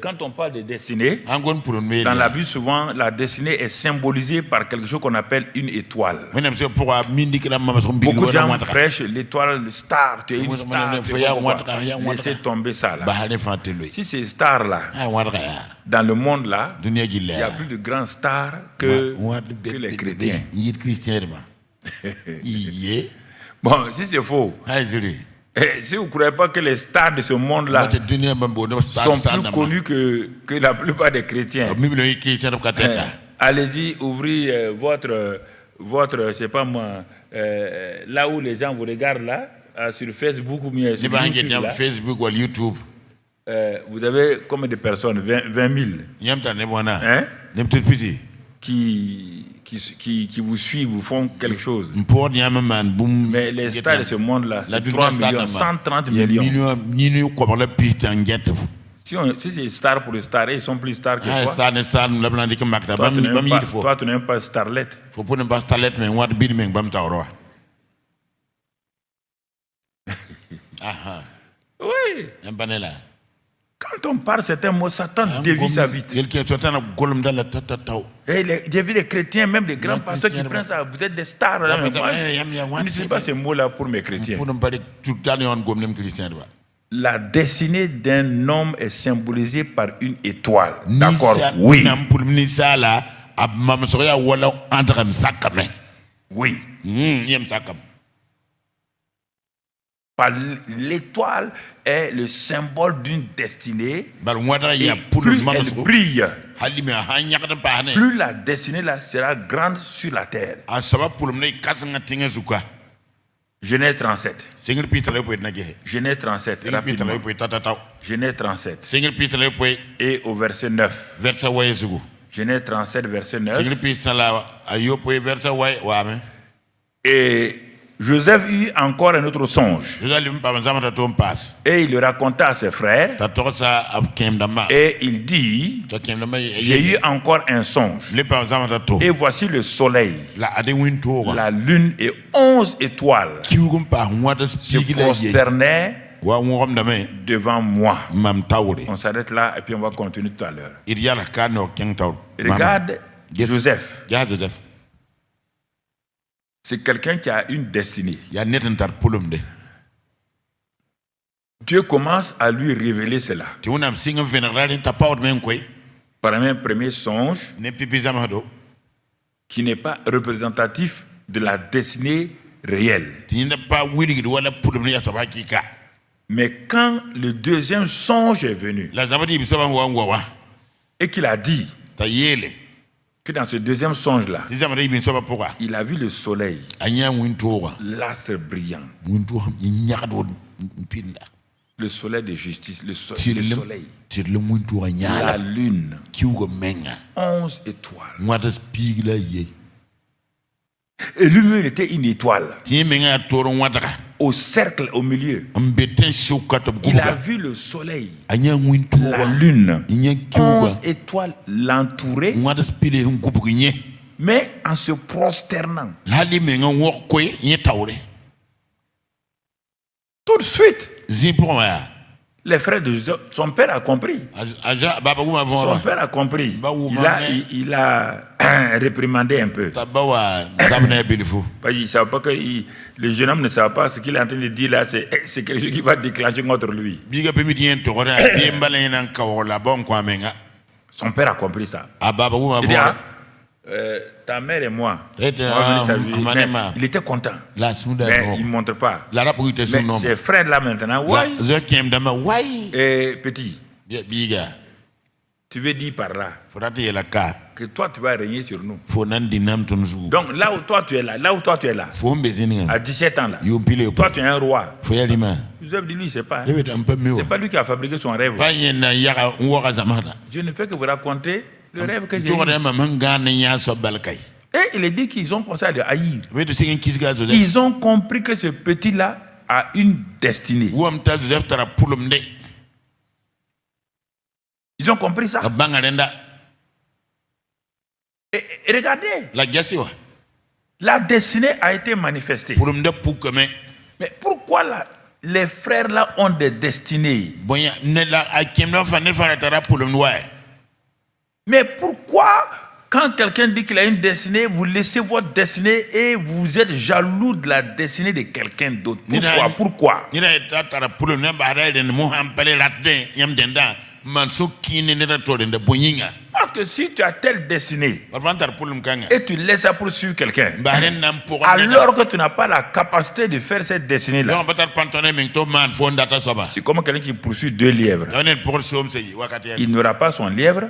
Quand on parle de destinée, dans la Bible, souvent, la destinée est symbolisée par quelque chose qu'on appelle une étoile. Beaucoup de gens prêchent l'étoile, le star, tu es une star, laissez tomber ça là. Si ces stars-là, dans le monde là, il y a plus de grandes stars que les chrétiens. Bon, si c'est faux, si vous ne croyez pas que les stars de ce monde-là sont plus connus que la plupart des chrétiens, allez-y, ouvrez votre, je sais pas moi, là où les gens vous regardent là, sur Facebook ou bien sur YouTube, vous avez combien de personnes? 20 000 hein? Qui vous suivent, vous font quelque chose. Mais les stars de ce monde-là, c'est 3 millions, 130 millions. Si c'est star pour les stars, ils sont plus stars que toi. Toi, tu n'aimes pas starlet. Oui. Quand on parle certains mots, Satan dévie sa vie. J'ai vu des chrétiens, même des grands pasteurs qui prennent ça. Vous êtes des stars. Je ne sais pas ces mots-là pour mes chrétiens. La destinée d'un homme est symbolisée par une étoile. D'accord? Oui. Oui. L'étoile est le symbole d'une destinée. Et plus elle brille, plus la destinée là sera grande sur la terre. Genèse 37. Genèse 37, rapidement. Genèse 37. Et au verset 9. Genèse 37, verset 9. Et Joseph eut encore un autre songe. Et il le raconta à ses frères. Et il dit, j'ai eu encore un songe. Et voici le soleil, la lune et 11 étoiles se prosternaient devant moi. On s'arrête là et puis on va continuer tout à l'heure. Regarde Joseph. C'est quelqu'un qui a une destinée. Dieu commence à lui révéler cela. Par un premier songe qui n'est pas représentatif de la destinée réelle. Mais quand le deuxième songe est venu et qu'il a dit que dans ce deuxième songe-là, il a vu le soleil, l'astre brillant, le soleil de justice, le soleil, la lune, 11 étoiles. Et lui-même était une étoile au cercle au milieu. Il a vu le soleil, la lune, 11 étoiles l'entouraient, mais en se prosternant. Tout de suite, les frères de Joseph, son père a compris. Son père a compris. Il a réprimandé un peu. Il savait pas que le jeune homme ne savait pas ce qu'il est en train de dire là, c'est quelque chose qui va déclencher contre lui. Son père a compris ça. Il dit, ta mère et moi, il était content. Mais il ne montre pas. Mais ses frères là maintenant, et petit, tu veux dire par là que toi tu vas régner sur nous. Donc là où toi tu es là, à 17 ans là, toi tu es un roi. Joseph dit lui, c'est pas lui qui a fabriqué son rêve. Je ne fais que vous raconter le rêve que j'ai eu. Et il est dit qu'ils ont commencé à le haïr. Ils ont compris que ce petit-là a une destinée. Ils ont compris ça. Et regardez, la destinée a été manifestée. Mais pourquoi les frères là ont des destinées. Mais pourquoi, quand quelqu'un dit qu'il a une destinée, vous laissez votre destinée et vous êtes jaloux de la destinée de quelqu'un d'autre? Pourquoi? Parce que si tu as telle destinée et tu laisses ça pour suivre quelqu'un, alors que tu n'as pas la capacité de faire cette destinée-là, c'est comme quelqu'un qui poursuit 2 lièvres. Il n'aura pas son lièvre,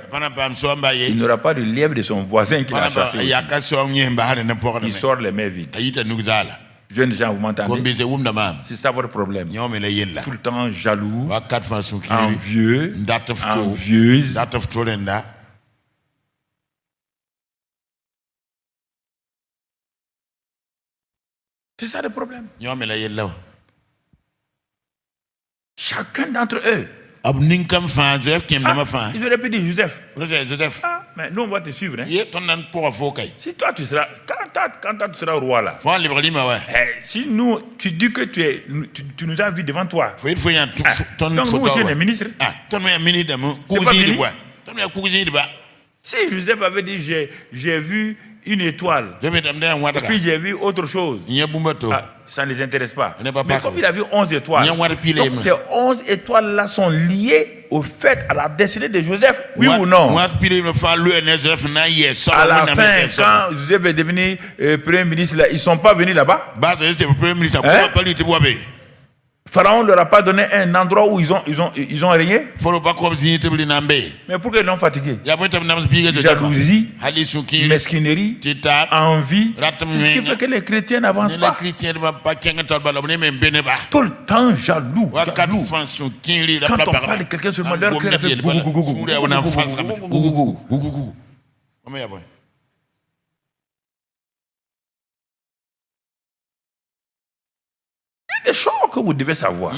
il n'aura pas le lièvre de son voisin qui l'a chassé. Il sort les mains vides. Jeunes gens, vous m'entendez? C'est ça votre problème. Tout le temps jaloux, envieux, envieuse. C'est ça le problème. Chacun d'entre eux. Ils auraient pu dire Joseph. Mais nous on va te suivre. Hein? Si toi tu seras, quand tu seras roi là, si nous, tu dis que tu nous as vus devant toi, donc nous aussi on est ministre. Si Joseph avait dit j'ai vu une étoile, et puis j'ai vu autre chose, ça ne les intéresse pas. Mais comme il a vu 11 étoiles, donc ces 11 étoiles là sont liées au fait, à la destinée de Joseph, oui ou non? À la fin, quand Joseph est devenu premier ministre, là, ils ne sont pas venus là-bas. Pharaon ne leur a pas donné un endroit où ils ont rien. Mais pourquoi ils l'ont fatigué? Jalousie, mesquinerie, envie. C'est ce qui fait que les chrétiens n'avancent pas. Tout le temps jaloux. Quand on parle de quelqu'un seulement, leur cœur fait gougou. Des choses que vous devez savoir.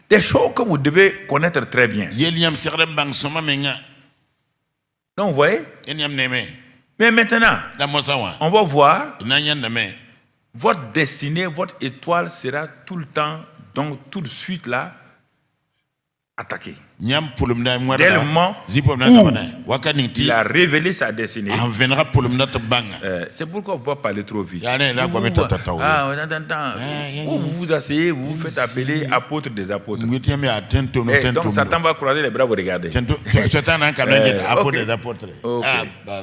Des choses que vous devez connaître très bien. Donc vous voyez? Mais maintenant, on va voir. Votre destinée, votre étoile sera tout le temps, donc tout de suite là, attaquée. Dès le moment où il a révélé sa destinée, c'est pourquoi vous ne pouvez pas parler trop vite. Vous vous asseyez, vous vous faites appeler apôtre des apôtres. Donc Satan va croiser les bras, vous regardez.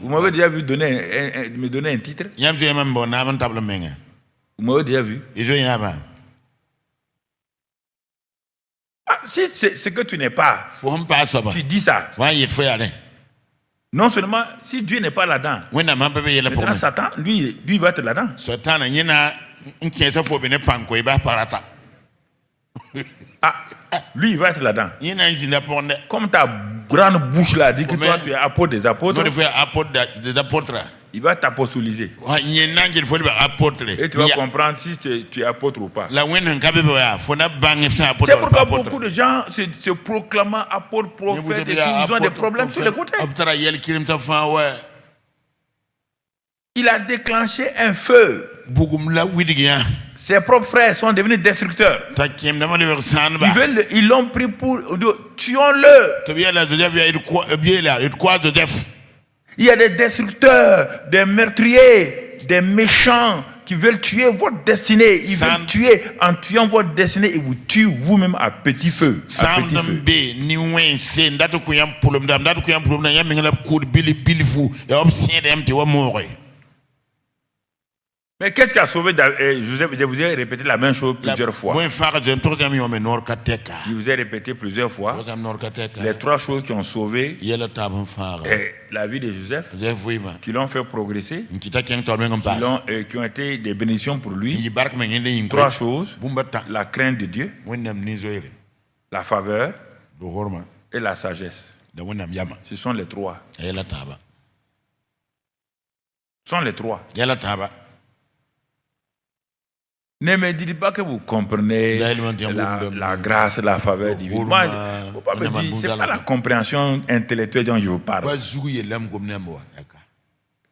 Vous m'avez déjà vu me donner un titre? Vous m'avez déjà vu? Si c'est ce que tu n'es pas, tu dis ça. Non seulement si Dieu n'est pas là-dedans, maintenant Satan, lui va être là-dedans. Lui il va être là-dedans. Comme ta grande bouche là dit que toi tu es apôtre des apôtres, il va t'apostoliser. Et tu vas comprendre si tu es apôtre ou pas. C'est pourquoi beaucoup de gens se proclament apôtres, prophètes, et ils ont des problèmes sur les côtés. Il a déclenché un feu. Ses propres frères sont devenus destructeurs. Ils l'ont pris pour... Tuons-le. Il y a des destructeurs, des meurtriers, des méchants qui veulent tuer votre destinée. Ils veulent tuer, en tuant votre destinée, ils vous tuent vous-même à petit feu. À petit feu. Mais qu'est-ce qui a sauvé Joseph? Je vous ai répété la même chose plusieurs fois. Je vous ai répété plusieurs fois les 3 choses qui ont sauvé la vie de Joseph, qui l'ont fait progresser, qui ont été des bénédictions pour lui. 3 choses: la crainte de Dieu, la faveur et la sagesse. Ce sont les 3. Ce sont les 3. Ne me dites pas que vous comprenez la grâce, la faveur divine. Moi, faut pas me dire, c'est pas la compréhension intellectuelle dont je vous parle.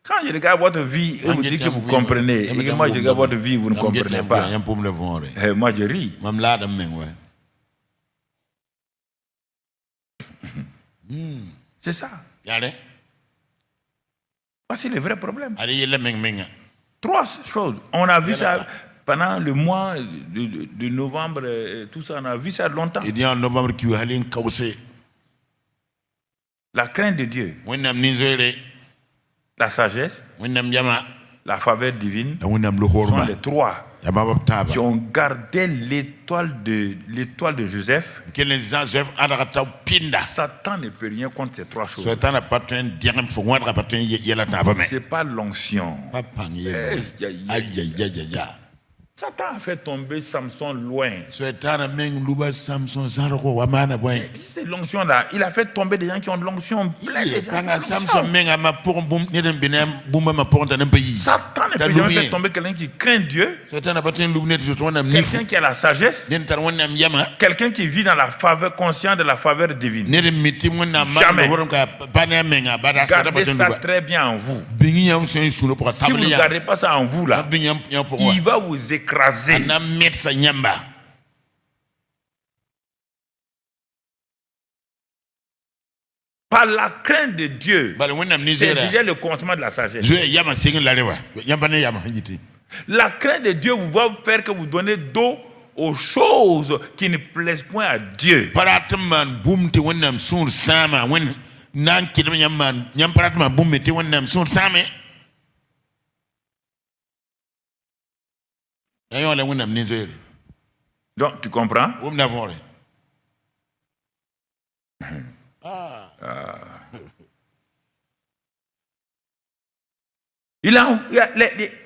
Quand je regarde votre vie, et vous dites que vous comprenez, et que moi je regarde votre vie, vous ne comprenez pas. Moi je ris. C'est ça. Voici le vrai problème. 3 choses. On a vu ça pendant le mois de novembre, tout ça, on a vu ça longtemps. La crainte de Dieu, la sagesse, la faveur divine sont les 3 qui ont gardé l'étoile de Joseph. Satan ne peut rien contre ces 3 choses. C'est pas l'onction. Satan a fait tomber Samson loin. C'est l'onction là. Il a fait tomber des gens qui ont de l'onction pleine. Satan ne peut jamais faire tomber quelqu'un qui craint Dieu. Quelqu'un qui a la sagesse. Quelqu'un qui vit dans la faveur, conscient de la faveur divine. Jamais. Gardez ça très bien en vous. Si vous ne gardez pas ça en vous là, il va vous écraser. Par la crainte de Dieu, c'est déjà le commencement de la sagesse. La crainte de Dieu vous va faire que vous donnez dos aux choses qui ne plaisent point à Dieu. Donc, tu comprends? Il y a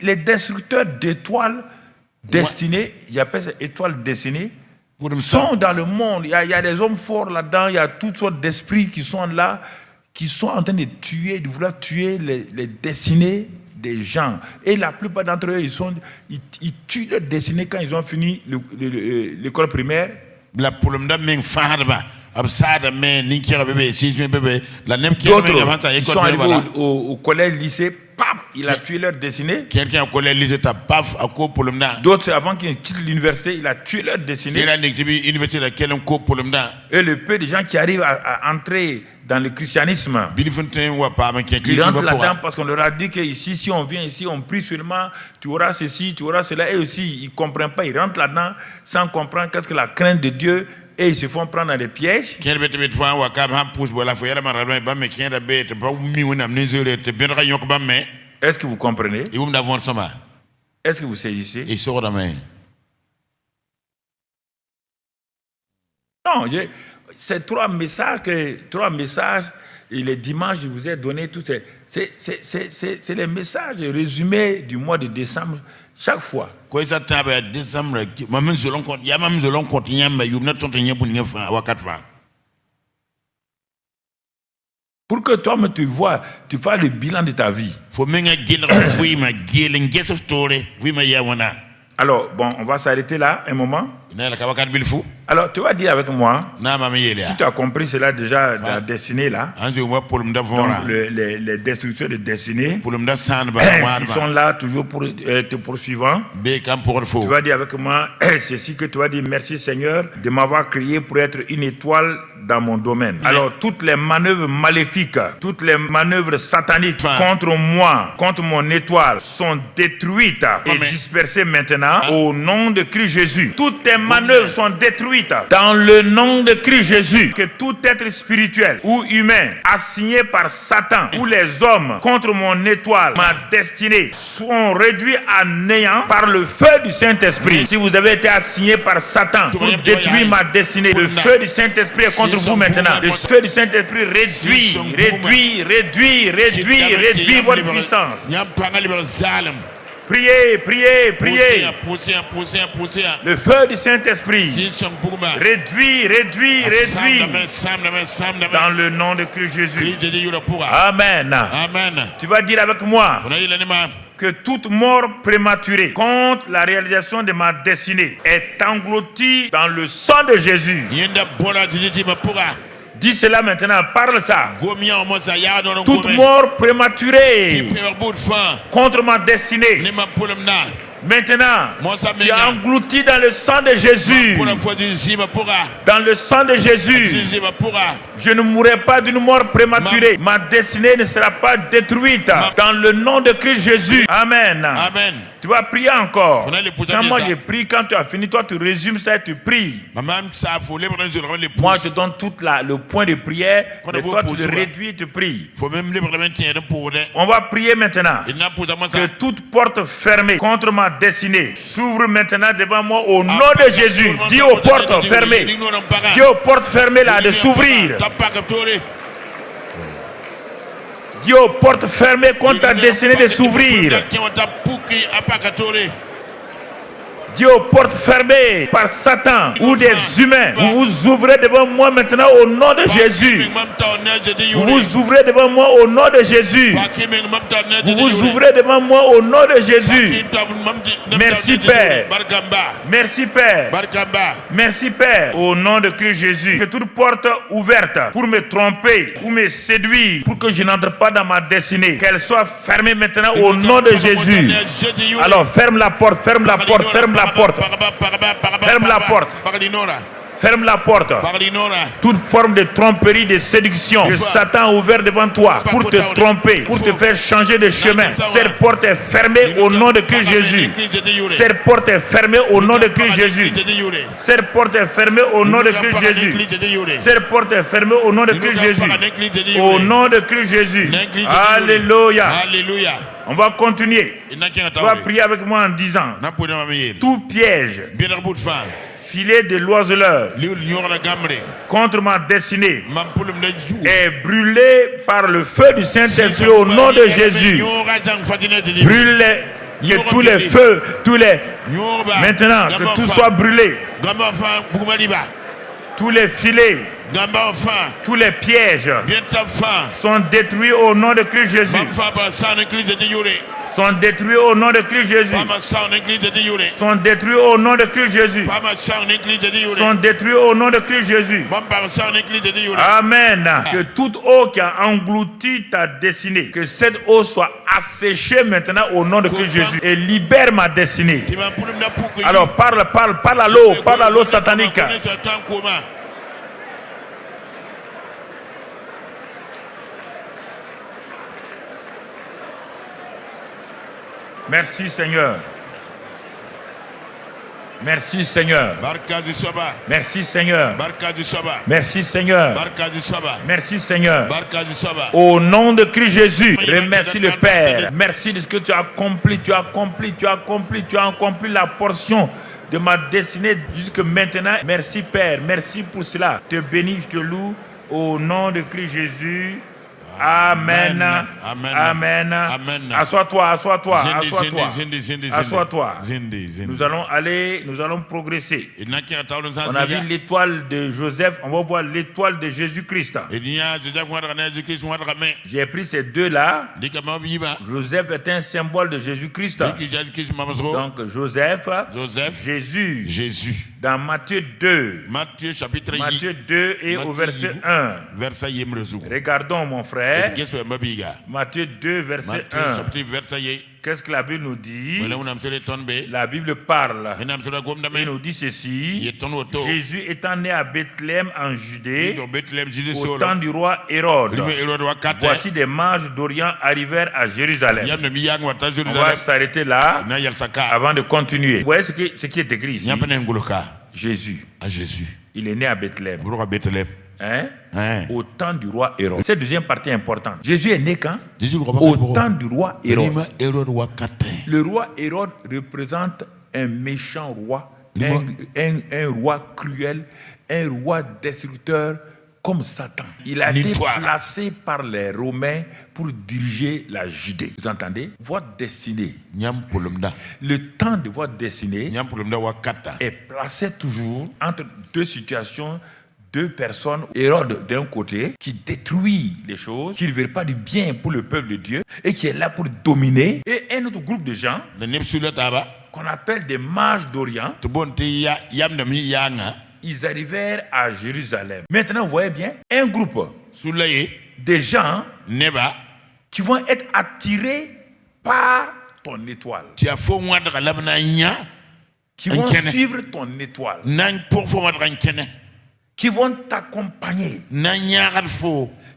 les destructeurs d'étoiles destinées, j'appelle ça étoiles destinées, sont dans le monde. Il y a des hommes forts là-dedans, il y a toutes sortes d'esprits qui sont là, qui sont en train de vouloir tuer les destinées des gens. Et la plupart d'entre eux, ils tuent leurs destinées quand ils ont fini l'école primaire. D'autres, ils sont arrivés au collège, lycée, paf, il a tué leur destinée. Quelqu'un au collège, lycée, paf, d'autres, avant qu'ils quittent l'université, il a tué leur destinée. Et le peu de gens qui arrivent à entrer dans le christianisme, ils rentrent là-dedans parce qu'on leur a dit que ici, si on vient ici, on prie seulement, tu auras ceci, tu auras cela. Et aussi, ils ne comprennent pas, ils rentrent là-dedans sans comprendre qu'est-ce que la crainte de Dieu. Et ils se font prendre dans des pièges. Est-ce que vous comprenez? Est-ce que vous saisissez? Non, c'est 3 messages et les dimanches je vous ai donné tout. C'est les messages résumés du mois de décembre. Chaque fois. Pour que toi tu vois, tu fasses le bilan de ta vie. Alors, bon, on va s'arrêter là un moment. Alors, tu vas dire avec moi, si tu as compris cela déjà, la destinée là, donc les destructeurs de destinée, ils sont là toujours pour te poursuivant. Tu vas dire avec moi, ceci que tu vas dire, merci Seigneur de m'avoir créé pour être une étoile dans mon domaine. Alors, toutes les manœuvres maléfiques, toutes les manœuvres sataniques contre moi, contre mon étoile, sont détruites et dispersées maintenant au nom de Christ Jésus. Toutes tes manœuvres sont détruites dans le nom de Christ Jésus. Que tout être spirituel ou humain assigné par Satan ou les hommes contre mon étoile, ma destinée, sont réduits à néant par le feu du Saint-Esprit. Si vous avez été assigné par Satan pour détruire ma destinée, le feu du Saint-Esprit est contre vous maintenant. Le feu du Saint-Esprit réduit votre puissance. Priez, priez, priez. Le feu du Saint-Esprit réduit dans le nom de Christ Jésus. Amen. Tu vas dire avec moi que toute mort prématurée contre la réalisation de ma destinée est engloutie dans le sang de Jésus. Dis cela maintenant, parle ça. Toute mort prématurée contre ma destinée. Maintenant, tu es englouti dans le sang de Jésus. Dans le sang de Jésus, je ne mourrai pas d'une mort prématurée. Ma destinée ne sera pas détruite. Dans le nom de Christ Jésus. Amen. Amen. Tu vas prier encore. Quand moi je prie, quand tu as fini, toi tu résumes ça et tu pries. Moi je te donne tout le point de prière, et toi tu le réduis et tu pries. On va prier maintenant. Que toute porte fermée contre ma destinée s'ouvre maintenant devant moi au nom de Jésus. Dis aux portes fermées. Dis aux portes fermées là de s'ouvrir. Dis aux portes fermées contre ta destinée de s'ouvrir. Dis aux portes fermées par Satan ou des humains. Vous vous ouvrez devant moi maintenant au nom de Jésus. Vous vous ouvrez devant moi au nom de Jésus. Vous vous ouvrez devant moi au nom de Jésus. Merci Père. Merci Père. Merci Père. Au nom de Christ Jésus. Que toute porte ouverte pour me tromper ou me séduire, pour que je n'entre pas dans ma destinée, qu'elle soit fermée maintenant au nom de Jésus. Alors ferme la porte, ferme la porte, ferme la porte. Ferme la porte. Ferme la porte. Toute forme de tromperie, de séduction, que Satan a ouvert devant toi pour te tromper, pour te faire changer de chemin. Cette porte est fermée au nom de Christ Jésus. Cette porte est fermée au nom de Christ Jésus. Cette porte est fermée au nom de Christ Jésus. Cette porte est fermée au nom de Christ Jésus. Au nom de Christ Jésus. Alléluia. On va continuer. Tu vas prier avec moi en disant: tout piège, filet de l'oiseleur contre ma destinée est brûlé par le feu du Saint-Esprit au nom de Jésus. Brûle que tous les feux, maintenant que tout soit brûlé. Tous les filets, tous les pièges sont détruits au nom de Christ Jésus. Sont détruits au nom de Christ Jésus. Sont détruits au nom de Christ Jésus. Sont détruits au nom de Christ Jésus. Amen. Que toute eau qui a englouti ta destinée, que cette eau soit asséchée maintenant au nom de Christ Jésus et libère ma destinée. Alors parle à l'eau satanique. Merci Seigneur. Merci Seigneur. Merci Seigneur. Merci Seigneur. Merci Seigneur. Au nom de Christ Jésus, remercie le Père. Merci de ce que tu as accompli. Tu as accompli la portion de ma destinée jusque maintenant. Merci Père. Merci pour cela. Je te bénis, je te loue. Au nom de Christ Jésus. Amen. Amen. Assois-toi. Nous allons progresser. On a vu l'étoile de Joseph, on va voir l'étoile de Jésus-Christ. J'ai pris ces deux-là. Joseph est un symbole de Jésus-Christ. Donc Joseph, Jésus. Dans Matthieu 2. Matthieu 2 et au verset 1. Regardons mon frère. Matthieu 2, verset 1. Qu'est-ce que la Bible nous dit? La Bible parle. Il nous dit ceci. Jésus étant né à Bethléem en Judée, au temps du roi Hérode. Voici des mages d'Orient arrivèrent à Jérusalem. On va s'arrêter là avant de continuer. Vous voyez ce qui est écrit ici? Jésus. Il est né à Bethléem. Au temps du roi Hérode. Cette deuxième partie est importante. Jésus est né quand? Au temps du roi Hérode. Le roi Hérode représente un méchant roi, un roi cruel, un roi destructeur comme Satan. Il a été placé par les Romains pour diriger la Judée. Vous entendez? Votre destinée, le temps de votre destinée est placé toujours entre deux situations, deux personnes. Hérode d'un côté qui détruit les choses, qui ne veut pas du bien pour le peuple de Dieu et qui est là pour dominer, et un autre groupe de gens qu'on appelle des mages d'Orient ils arrivèrent à Jérusalem. Maintenant, vous voyez bien, un groupe des gens qui vont être attirés par ton étoile. Qui vont suivre ton étoile. Qui vont t'accompagner.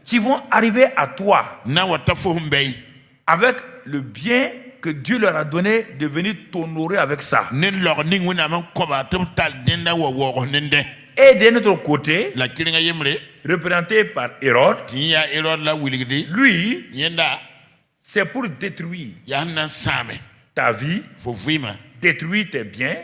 Qui vont arriver à toi. Avec le bien que Dieu leur a donné de venir t'honorer avec ça. Et de notre côté, représenté par Hérode, lui, c'est pour détruire ta vie, détruire tes biens,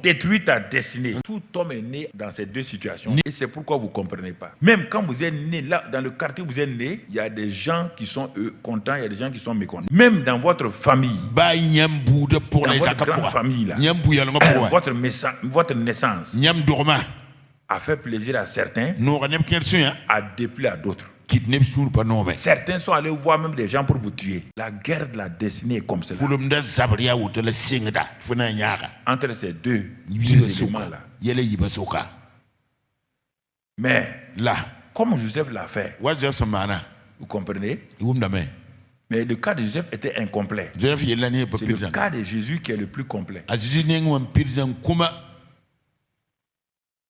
détruire ta destinée. Tout homme est né dans ces deux situations. Et c'est pourquoi vous ne comprenez pas. Même quand vous êtes né là, dans le quartier où vous êtes né, il y a des gens qui sont contents, il y a des gens qui sont mécontents. Même dans votre famille, dans votre grande famille, là, votre naissance a fait plaisir à certains, a déplu à d'autres. Certains sont allés voir même des gens pour vous tuer. La guerre de la destinée est comme cela. Entre ces deux éléments-là. Mais là, comme Joseph l'a fait, vous comprenez? Mais le cas de Joseph était incomplet. C'est le cas de Jésus qui est le plus complet.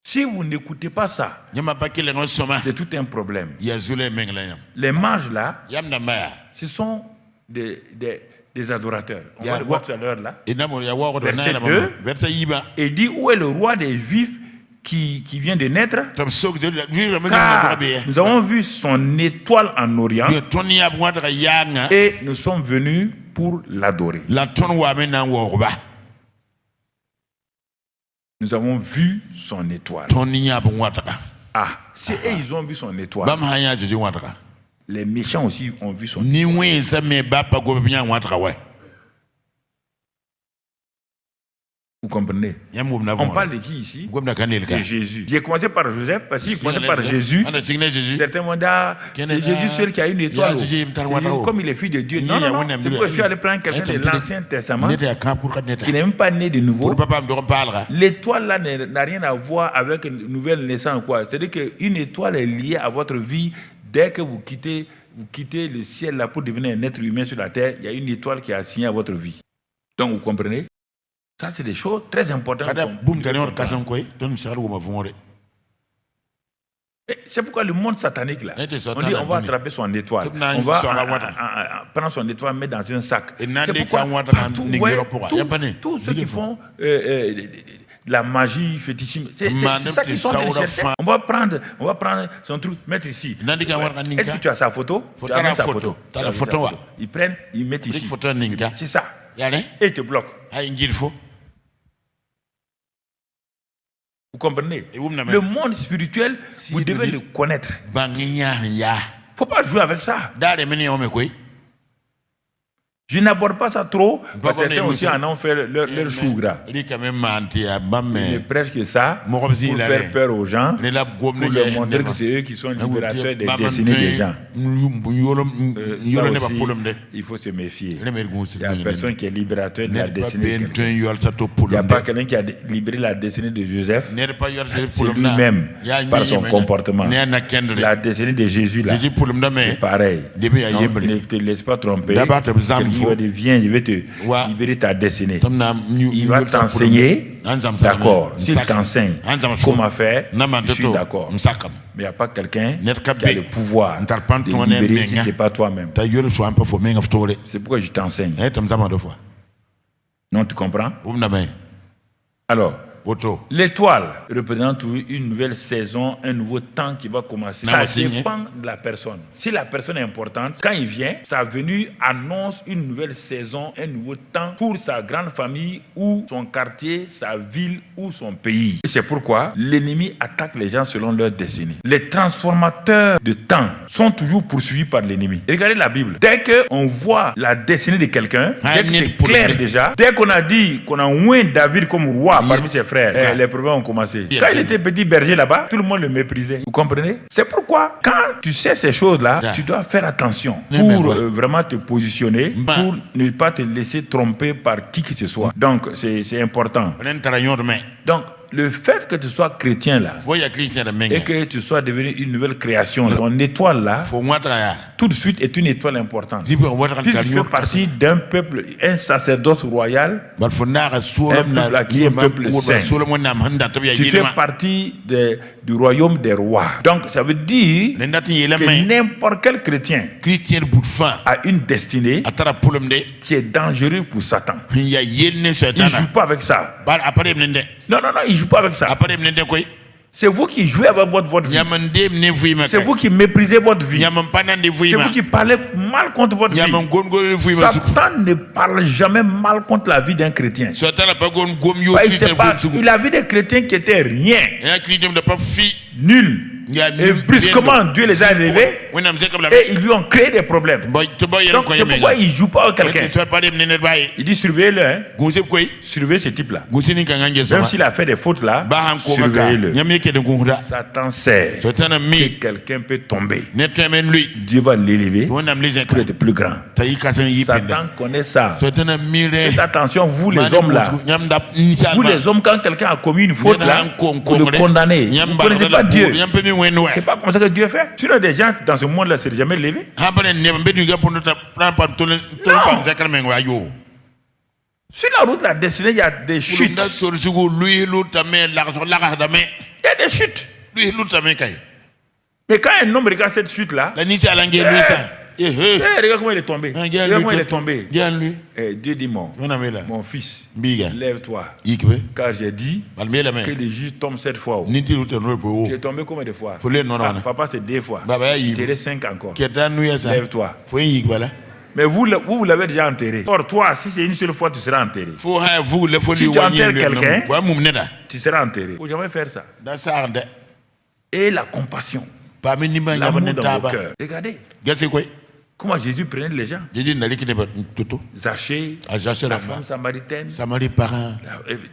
Si vous n'écoutez pas ça, c'est tout un problème. Les mages là, ce sont des adorateurs. On va le voir tout à l'heure là. Verset 2, et dit où est le roi des Juifs qui vient de naître? Car nous avons vu son étoile en Orient et nous sommes venus pour l'adorer. Nous avons vu son étoile. Ah, si ils ont vu son étoile, les méchants aussi ont vu son étoile. Vous comprenez? On parle de qui ici? De Jésus. J'ai commencé par Joseph parce qu'il commençait par Jésus. Certains m'ont dit, c'est Jésus seul qui a une étoile. Comme il est fils de Dieu. Non, non, non. C'est pourquoi je suis allé prendre quelqu'un de l'Ancien Testament qui n'est même pas né de nouveau. L'étoile là n'a rien à voir avec une nouvelle naissance. C'est-à-dire qu'une étoile est liée à votre vie. Dès que vous quittez le ciel là pour devenir un être humain sur la terre, il y a une étoile qui est assignée à votre vie. Donc vous comprenez? Ça, c'est des choses très importantes. C'est pourquoi le monde satanique, là, on dit on va attraper son étoile. On va prendre son étoile, mettre dans un sac. C'est pourquoi tous ceux qui font la magie fétichisme, c'est ça qu'ils sont en train de chercher. On va prendre son truc, mettre ici. Est-ce que tu as sa photo? Tu as sa photo. Ils prennent, ils mettent ici. C'est ça. Et ils te bloquent. Vous comprenez? Le monde spirituel, vous devez le connaître. Il ne faut pas jouer avec ça. Je n'aborde pas ça trop, parce que certains aussi en ont fait leur chou gras. Ils prêchent que ça pour faire peur aux gens, pour leur montrer que c'est eux qui sont libérateurs des destinées des gens. Ça aussi, il faut se méfier. Il n'y a personne qui est libérateur de la destinée de quelqu'un. Il n'y a pas quelqu'un qui a libéré la destinée de Joseph. C'est lui-même, par son comportement. La destinée de Jésus, là, c'est pareil. Donc, ne te laisse pas tromper. Viens, je vais te libérer ta destinée. Il va t'enseigner, d'accord. S'il t'enseigne comment faire, je suis d'accord. Mais il n'y a pas quelqu'un qui a le pouvoir de libérer si ce n'est pas toi-même. C'est pourquoi je t'enseigne. Non, tu comprends? Alors, l'étoile représente une nouvelle saison, un nouveau temps qui va commencer. Ça dépend de la personne. Si la personne est importante, quand il vient, sa venue annonce une nouvelle saison, un nouveau temps pour sa grande famille ou son quartier, sa ville ou son pays. Et c'est pourquoi l'ennemi attaque les gens selon leur destinée. Les transformateurs de temps sont toujours poursuivis par l'ennemi. Regardez la Bible. Dès qu'on voit la destinée de quelqu'un, dès que c'est clair déjà, dès qu'on a dit qu'on a oint David comme roi parmi ses frères, les problèmes ont commencé. Quand il était petit berger là-bas, tout le monde le méprisait. Vous comprenez? C'est pourquoi, quand tu sais ces choses-là, tu dois faire attention pour vraiment te positionner, pour ne pas te laisser tromper par qui que ce soit. Donc, c'est important. Donc, le fait que tu sois chrétien là, et que tu sois devenu une nouvelle création, ton étoile là, tout de suite est une étoile importante. Puisque tu fais partie d'un peuple, un sacerdoce royal, un peuple qui est un peuple saint. Tu fais partie du royaume des rois. Donc ça veut dire que n'importe quel chrétien a une destinée qui est dangereuse pour Satan. Il ne joue pas avec ça. Non, il ne joue pas avec ça. C'est vous qui jouez avec votre vie. C'est vous qui méprisez votre vie. C'est vous qui parlez mal contre votre vie. Satan ne parle jamais mal contre la vie d'un chrétien. Il a vu des chrétiens qui étaient rien, nuls. Et brusquement, Dieu les a élevés et ils lui ont créé des problèmes. Donc, c'est pourquoi il ne joue pas avec quelqu'un. Il dit surveillez-le. Hein. Surveillez ce type-là. Même s'il a fait des fautes là, surveillez-le. Satan sait que quelqu'un peut tomber. Dieu va l'élever pour être plus grand. Satan connaît ça. Faites attention, vous les hommes là. Vous les hommes, quand quelqu'un a commis une faute là, vous le condamnez. Vous ne connaissez pas Dieu. C'est pas comme ça que Dieu fait. Sinon, des gens dans ce monde-là ne s'est jamais levé. Sur la route de la destinée, il y a des chutes. Il y a des chutes. Mais quand un homme regarde cette chute-là, regarde comment il est tombé. Regarde comment il est tombé. Dieu dit mon fils, lève-toi. Car j'ai dit que les juges tombent 7 fois. Tu es tombé combien de fois? Papa, c'est 2 fois. Tu es 5 encore. Lève-toi. Mais vous l'avez déjà enterré. Or, toi, si c'est une seule fois, tu seras enterré. Si tu enterres quelqu'un, tu seras enterré. Il ne faut jamais faire ça. Et la compassion. L'amour dans vos cœurs. Regardez. Comment Jésus prenait les gens. Zachée, la femme samaritaine,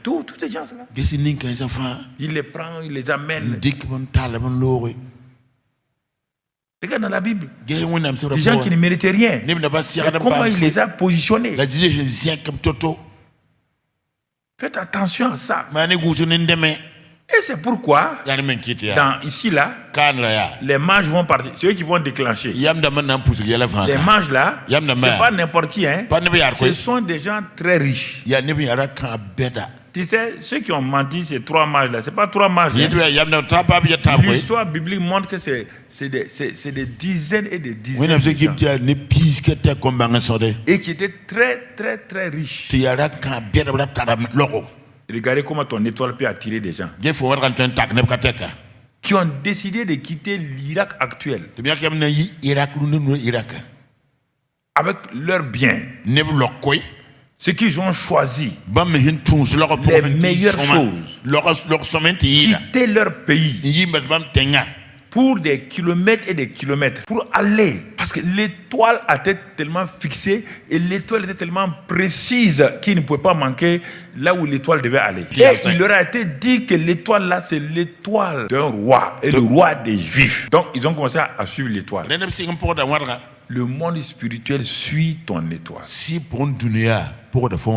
tous ces gens-là. Il les prend, il les amène. Regarde dans la Bible. Des gens qui ne méritaient rien. Comment il les a positionnés. Faites attention à ça. Et c'est pourquoi, ici là, les mages vont partir. C'est eux qui vont déclencher. Les mages là, c'est pas n'importe qui. Hein. Ce sont des gens très riches. Tu sais, ceux qui ont menti, ces 3 mages là, c'est pas 3 mages. Hein. L'histoire biblique montre que c'est des dizaines et des dizaines de gens. Et qui étaient très très très riches. Regardez comment ton étoile peut attirer des gens qui ont décidé de quitter l'Irak actuel avec leurs biens, ce qu'ils ont choisi, les meilleures choses, quitter leur pays pour des kilomètres et des kilomètres, pour aller, parce que l'étoile était tellement fixée et l'étoile était tellement précise qu'il ne pouvait pas manquer là où l'étoile devait aller. Et il leur a été dit que l'étoile là, c'est l'étoile d'un roi, et le roi des Juifs. Donc ils ont commencé à suivre l'étoile. Le monde spirituel suit ton étoile.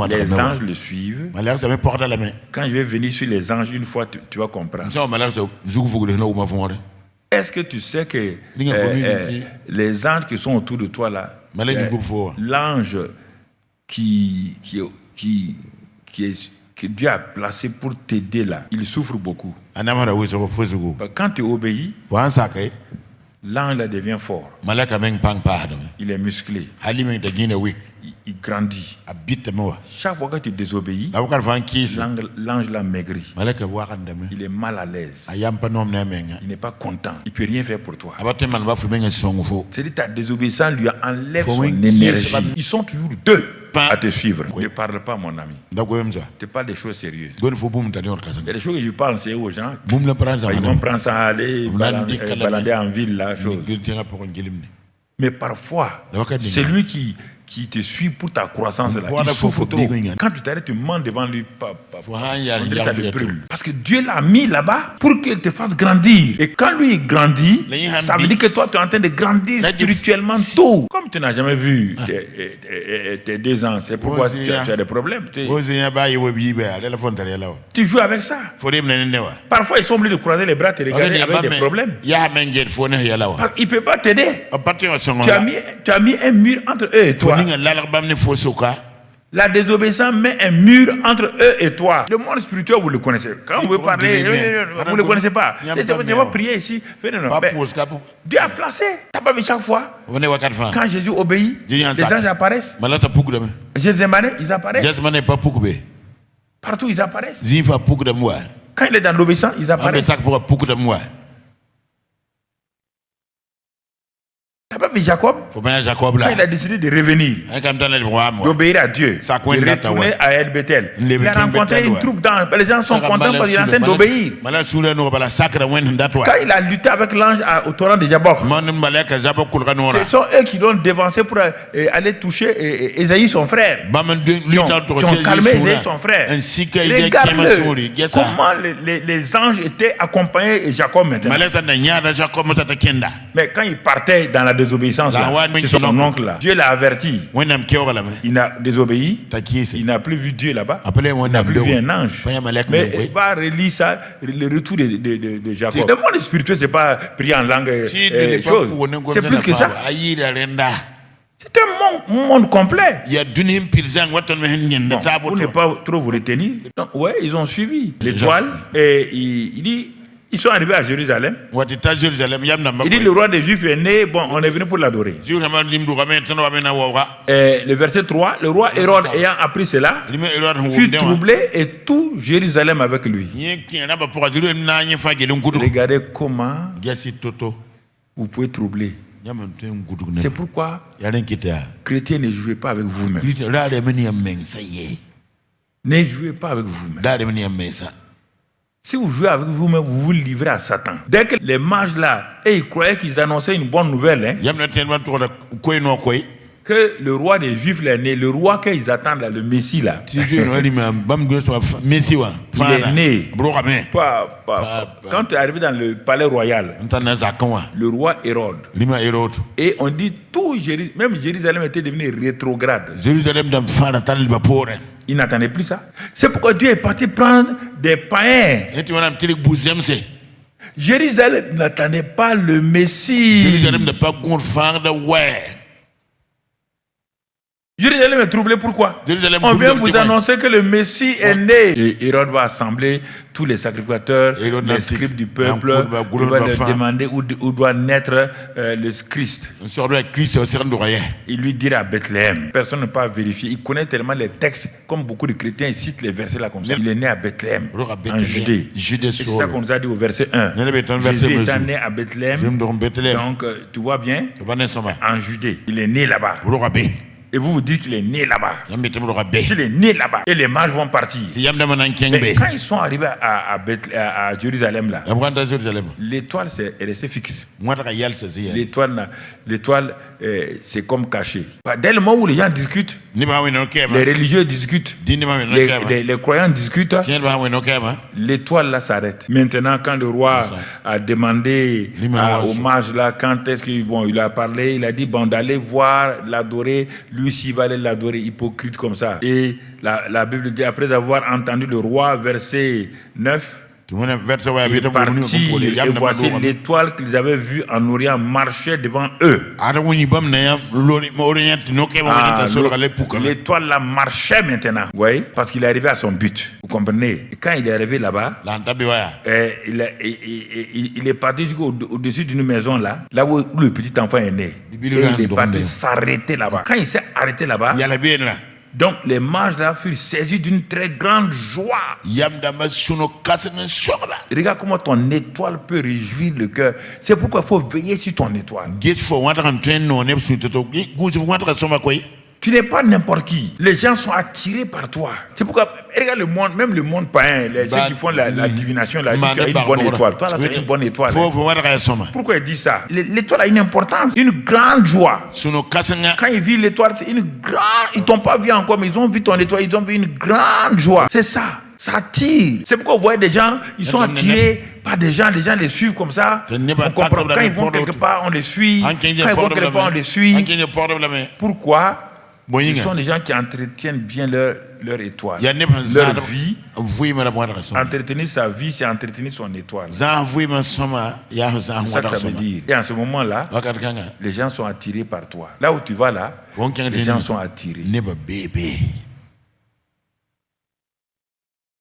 Les anges le suivent. Quand je vais venir sur les anges, une fois, tu vas comprendre. Est-ce que tu sais que les anges qui sont autour de toi là, l'ange que Dieu a placé pour t'aider là, il souffre beaucoup. Quand tu obéis, l'ange là devient fort. Il est musclé. Il grandit. Chaque fois que tu désobéis, l'ange là maigrit. Il est mal à l'aise. Il n'est pas content. Il ne peut rien faire pour toi. C'est-à-dire ta désobéissance lui enlève son énergie. Ils sont toujours 2 à te suivre. Ne parle pas, mon ami. Tu parles des choses sérieuses. Il y a des choses que je peux enseigner aux gens. Ils vont prendre ça, aller balader en ville, la chose. Mais parfois, celui qui qui te suit pour ta croissance là, il souffre trop. Quand tu t'arrêtes, tu mens devant lui, ça le brûle. Parce que Dieu l'a mis là-bas pour qu'il te fasse grandir. Et quand lui il grandit, ça veut dire que toi tu es en train de grandir spirituellement tôt. Comme tu n'as jamais vu tes 2 ans, c'est pourquoi tu as des problèmes. Tu joues avec ça. Parfois ils sont obligés de croiser les bras, te regarder avec des problèmes. Il ne peut pas t'aider. Tu as mis un mur entre eux et toi. La désobéissance met un mur entre eux et toi. Le monde spirituel, vous le connaissez. Quand vous parlez, vous ne le connaissez pas. C'est pas prier ici. Dieu a placé. Tu n'as pas vu chaque fois. Quand Jésus obéit, les anges apparaissent. Jésus, ils apparaissent. Partout, ils apparaissent. Quand il est dans l'obéissance, ils apparaissent. Tu n'as pas vu Jacob? Quand il a décidé de revenir, d'obéir à Dieu, de retourner à El Bethel, il a rencontré une troupe d'anges. Les gens sont contents parce qu'il est en train d'obéir. Quand il a lutté avec l'ange au torrent de Jabbok, ce sont eux qui l'ont dévancé pour aller toucher Ésaïe son frère. Qui ont calmé Ésaïe son frère. Regarde-le comment les anges étaient accompagnés de Jacob maintenant. Mais quand il partait dans la désobéissance, c'est son oncle là. Dieu l'a averti. Il a désobéi. Il n'a plus vu Dieu là-bas. Il n'a plus vu un ange. Mais il va relire ça, le retour de Jacob. Le monde spirituel, c'est pas prier en langue chose. C'est plus que ça. C'est un monde complet. Pour ne pas trop vous retenir. Donc, ouais, ils ont suivi l'étoile et il dit. Ils sont arrivés à Jérusalem. Il dit le roi des Juifs est né, bon, on est venu pour l'adorer. Le verset 3, le roi Hérode ayant appris cela, fut troublé et tout Jérusalem avec lui. Regardez comment vous pouvez troubler. C'est pourquoi, chrétiens, ne jouez pas avec vous-même. Ne jouez pas avec vous-même. Si vous jouez avec vous-même, vous vous livrez à Satan. Dès que les mages là, ils croyaient qu'ils annonçaient une bonne nouvelle, que le roi des Juifs est né, le roi qu'ils attendent là, le Messie là, il est né. Quand tu es arrivé dans le palais royal, le roi Hérode, et on dit tout Jérusalem, même Jérusalem était devenu rétrograde. Il n'attendait plus ça. C'est pourquoi Dieu est parti prendre des païens. Jérusalem n'attendait pas le Messie. Jérusalem est troublé, pourquoi? On vient vous annoncer que le Messie est né. Et Hérode va assembler tous les sacrificateurs, les scribes du peuple. Il va leur demander où doit naître le Christ. Il lui dira à Bethléem. Personne ne peut pas vérifier. Il connaît tellement les textes, comme beaucoup de chrétiens, ils citent les versets là comme ça. Il est né à Bethléem, en Judée. C'est ça qu'on nous a dit au verset 1. Jésus est né à Bethléem. Donc, tu vois bien, en Judée. Il est né là-bas. Et vous vous dites qu'il est né là-bas. S'il est né là-bas, et les mages vont partir. Mais quand ils sont arrivés à Jérusalem, là, l'étoile est restée fixe. L'étoile, c'est comme caché. Dès le moment où les gens discutent, les religieux discutent, les croyants discutent, l'étoile là s'arrête. Maintenant, quand le roi a demandé aux mages là, quand est-ce qu'il a parlé, il a dit d'aller voir, l'adorer. Lui aussi, il va aller l'adorer, hypocrite comme ça. Et la Bible dit, après avoir entendu le roi, verset 9, il est parti, et voici l'étoile qu'ils avaient vue en Orient marchait devant eux. L'étoile là marchait maintenant, vous voyez, parce qu'il est arrivé à son but. Vous comprenez? Et quand il est arrivé là-bas, il est parti au-dessus d'une maison là où le petit enfant est né. Et il est parti s'arrêter là-bas. Quand il s'est arrêté là-bas, donc les mages là furent saisis d'une très grande joie. Regarde comment ton étoile peut réjouir le cœur. C'est pourquoi il faut veiller sur ton étoile. Tu n'es pas n'importe qui. Les gens sont attirés par toi. C'est pourquoi, regarde le monde, même le monde païen, les gens qui font la divination, tu as une bonne étoile. Toi, là, tu as une bonne étoile. Pourquoi il dit ça? L'étoile a une importance, une grande joie. Quand ils vivent l'étoile, c'est une grande... Ils t'ont pas vu encore, mais ils ont vu ton étoile, ils ont vu une grande joie. C'est ça. Ça attire. C'est pourquoi vous voyez des gens, ils sont attirés par des gens les suivent comme ça. On comprend. Quand ils vont quelque part, on les suit. Quand ils vont quelque part, on les suit. Pourquoi? Ce sont des gens qui entretiennent bien leur étoile, leur vie. Entretenir sa vie, c'est entretenir son étoile. C'est ça que ça veut dire. Et en ce moment-là, les gens sont attirés par toi. Là où tu vas là, les gens sont attirés.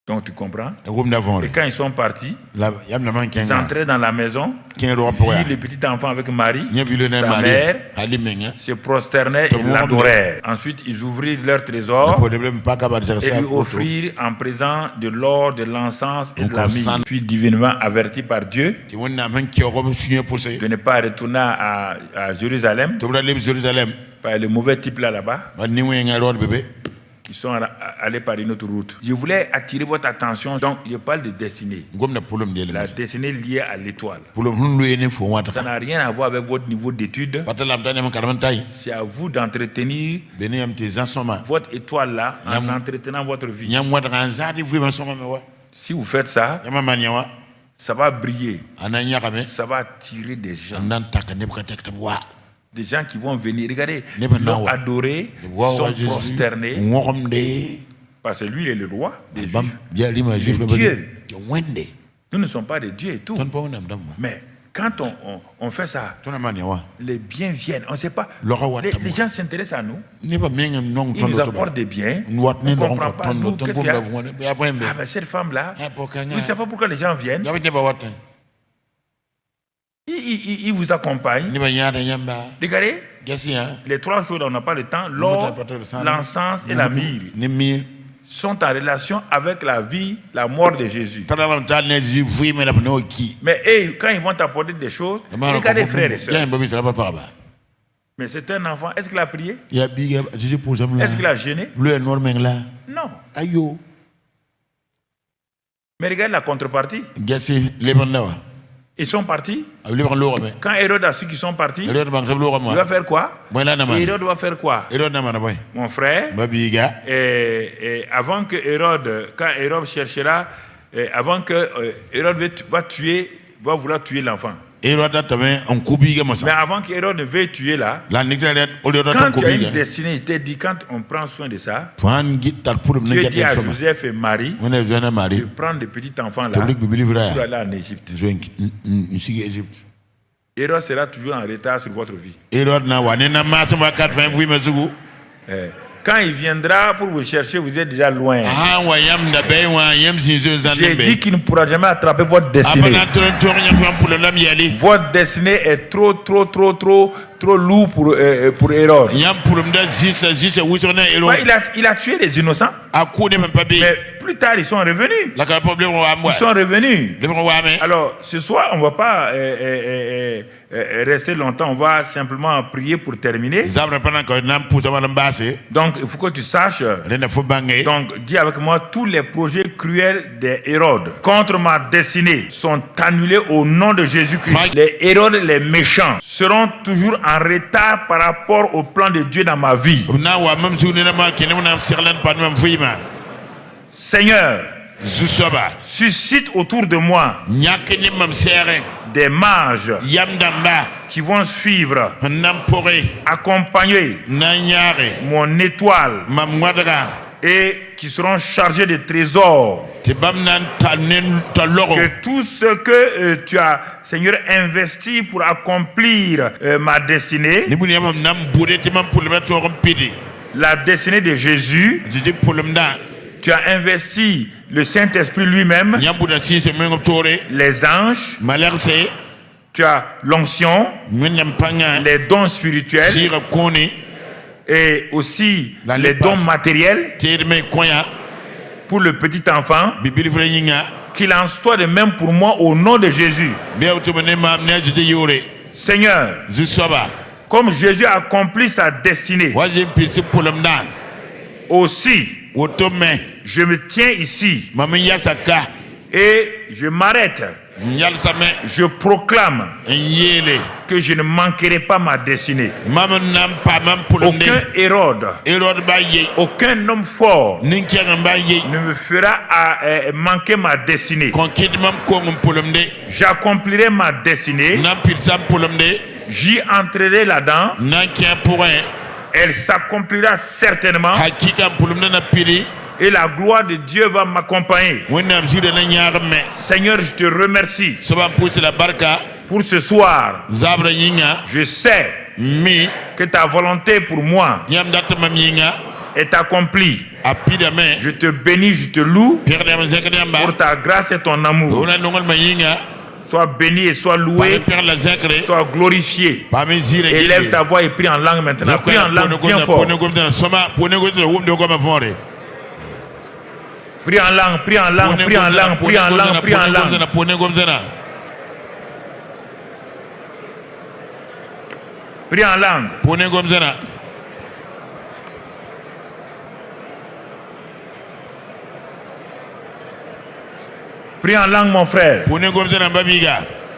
Donc tu comprends? Et quand ils sont partis, ils entraient dans la maison, virent le petit enfant avec Marie, sa mère, se prosternèrent et l'adorèrent. Ensuite, ils ouvrirent leur trésor et lui offrirent en présent de l'or, de l'encens et de la myrrhe. Puis divinement averti par Dieu de ne pas retourner à Jérusalem, par le mauvais type là-bas. Ils sont allés par une autre route. Je voulais attirer votre attention. Donc, je parle de destinée. La destinée liée à l'étoile. Ça n'a rien à voir avec votre niveau d'études. C'est à vous d'entretenir votre étoile là en entretenant votre vie. Si vous faites ça, ça va briller. Ça va attirer des gens. Des gens qui vont venir, regardez, l'ont adoré, sont prosternés, parce que lui, il est le roi des Juifs, Dieu. Nous ne sommes pas des dieux et tout. Mais quand on fait ça, les biens viennent. On ne sait pas. Les gens s'intéressent à nous. Ils nous apportent des biens. On ne comprend pas. Nous, qu'est-ce qu'il y a? Ah ben cette femme-là, vous ne savez pas pourquoi les gens viennent. Il vous accompagne. Regardez, les trois choses dont on n'a pas le temps, l'or, l'encens et la myrrhe, sont en relation avec la vie, la mort de Jésus. Mais quand ils vont t'apporter des choses, regardez frères et sœurs. Mais c'est un enfant, est-ce qu'il a prié? Est-ce qu'il a gêné? Non. Mais regarde la contrepartie. Ils sont partis. Quand Hérode a su qu'ils sont partis, il va faire quoi? Hérode va faire quoi? Mon frère, avant que Hérode, quand Hérode cherchera, avant que Hérode va vouloir tuer l'enfant. Mais avant qu'Hérode ne veuille tuer là, quand tu as une destinée, il t'a dit, quand on prend soin de ça, Dieu dit à Joseph et Marie de prendre des petits enfants là pour aller en Égypte. Hérode sera toujours en retard sur votre vie. Quand il viendra pour vous chercher, vous êtes déjà loin. J'ai dit qu'il ne pourra jamais attraper votre destinée. Votre destinée est trop lourd pour Hérode. Il a tué les innocents. Mais plus tard, ils sont revenus. Alors, ce soir, on ne va pas rester longtemps. On va simplement prier pour terminer. Donc, il faut que tu saches. Donc, dis avec moi, tous les projets cruels des Hérodes contre ma destinée sont annulés au nom de Jésus-Christ. Les Hérodes, les méchants, seront toujours en retard par rapport au plan de Dieu dans ma vie. Seigneur, suscite autour de moi des mages qui vont suivre, accompagner mon étoile et qui seront chargés de trésors. Que tout ce que tu as, Seigneur, investi pour accomplir ma destinée, la destinée de Jésus, tu as investi le Saint-Esprit lui-même, les anges, tu as l'onction, les dons spirituels et aussi les dons matériels pour le petit enfant. Qu'il en soit de même pour moi au nom de Jésus. Seigneur, Comme Jésus a accompli sa destinée, aussi, je me tiens ici et je m'arrête. Je proclame que je ne manquerai pas ma destinée. Aucun Hérode, aucun homme fort ne me fera manquer ma destinée. J'accomplirai ma destinée. J'y entrerai là-dedans. Elle s'accomplira certainement. Et la gloire de Dieu va m'accompagner. Seigneur, je te remercie pour ce soir. Je sais que ta volonté pour moi est accomplie. Je te bénis, je te loue pour ta grâce et ton amour. Sois béni et sois loué, sois glorifié. Élève ta voix et prie en langue maintenant. Prie en langue bien fort. Prie en langue, prie en langue, prie en langue, prie en langue, prie en langue. Prie en langue. Prie en langue, mon frère.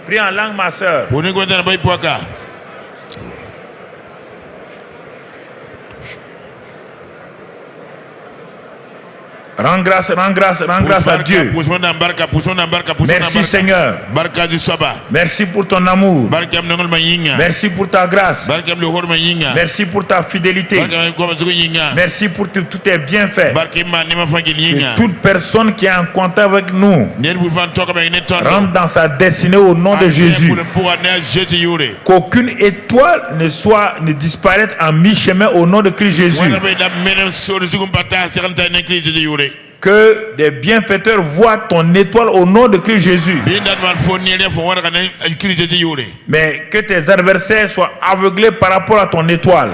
Prie en langue, ma soeur. Rends grâce à Dieu. Merci Seigneur. Merci pour ton amour. Merci pour ta grâce. Merci pour ta fidélité. Merci pour tous tes bienfaits. Que toute personne qui est en contact avec nous rentre dans sa destinée au nom de Jésus. Qu'aucune étoile ne disparaisse en mi-chemin au nom de Christ Jésus. Que des bienfaiteurs voient ton étoile au nom de Christ Jésus. Mais que tes adversaires soient aveuglés par rapport à ton étoile.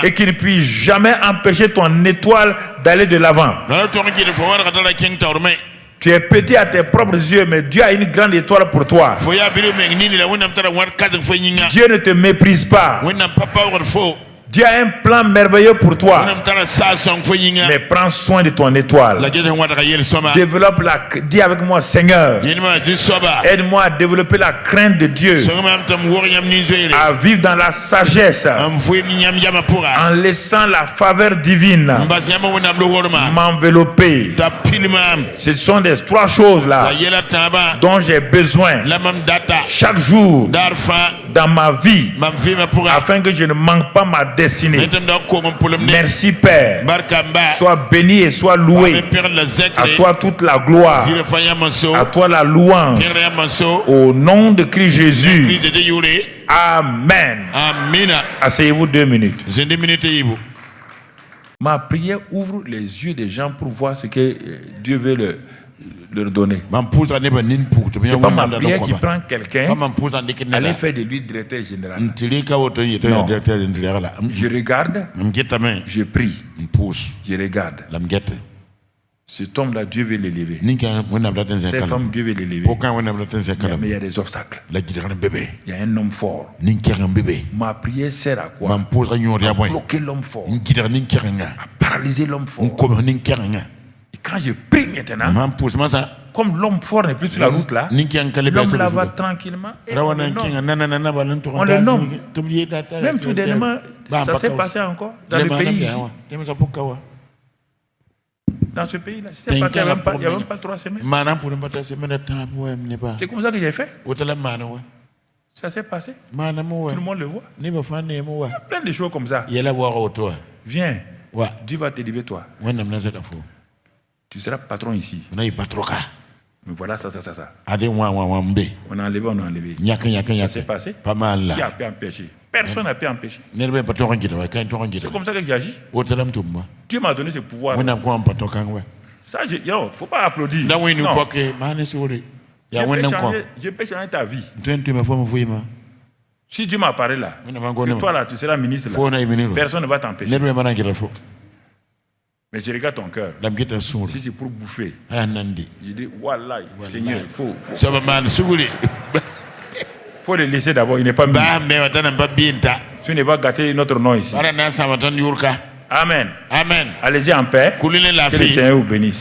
Et qu'ils ne puissent jamais empêcher ton étoile d'aller de l'avant. Tu es petit à tes propres yeux, mais Dieu a une grande étoile pour toi. Dieu ne te méprise pas. Dieu a un plan merveilleux pour toi. Mais prends soin de ton étoile. Développe dis avec moi, Seigneur, aide-moi à développer la crainte de Dieu, à vivre dans la sagesse, en laissant la faveur divine m'envelopper. Ce sont des trois choses là dont j'ai besoin chaque jour dans ma vie, afin que je ne manque pas ma destinée. Merci Père. Sois béni et sois loué. À toi toute la gloire. À toi la louange. Au nom de Christ Jésus. Amen. Asseyez-vous 2 minutes. Ma prière ouvre les yeux des gens pour voir ce que Dieu veut leur donner. C'est pas ma prière qui prend quelqu'un, aller faire de lui directeur général. Non. Je regarde, je prie, je regarde. Cet homme-là, Dieu veut l'élever. Cette femme, Dieu veut l'élever. Mais il y a des obstacles. Il y a un homme fort. Ma prière sert à quoi? À bloquer l'homme fort, à paralyser l'homme fort. Et quand je prie maintenant, comme l'homme fort n'est plus sur la route là, l'homme là va tranquillement et on le nomme. Même tout dernièrement, ça s'est passé encore dans le pays ici. Dans ce pays là, il n'y a même pas 3 semaines. C'est comme ça que j'ai fait. Ça s'est passé. Tout le monde le voit. Il y a plein de choses comme ça. Viens, Dieu va t'élever toi. Tu seras patron ici. Mais voilà ça. On a enlevé. Ça s'est passé. Qui a pu empêcher? Personne n'a pu empêcher. C'est comme ça que j'agis. Dieu m'a donné ce pouvoir. Ça, il ne faut pas applaudir. Non. Je peux changer ta vie. Si Dieu m'a parlé là, que toi là, tu seras ministre là, personne ne va t'empêcher. Mais je regarde ton cœur. Si c'est pour bouffer, je dis, voilà, Seigneur, il faut faut le laisser d'abord, il n'est pas mis. Tu ne vas gâter notre nom ici. Amen. Amen. Allez-y en paix. Que le Seigneur vous bénisse.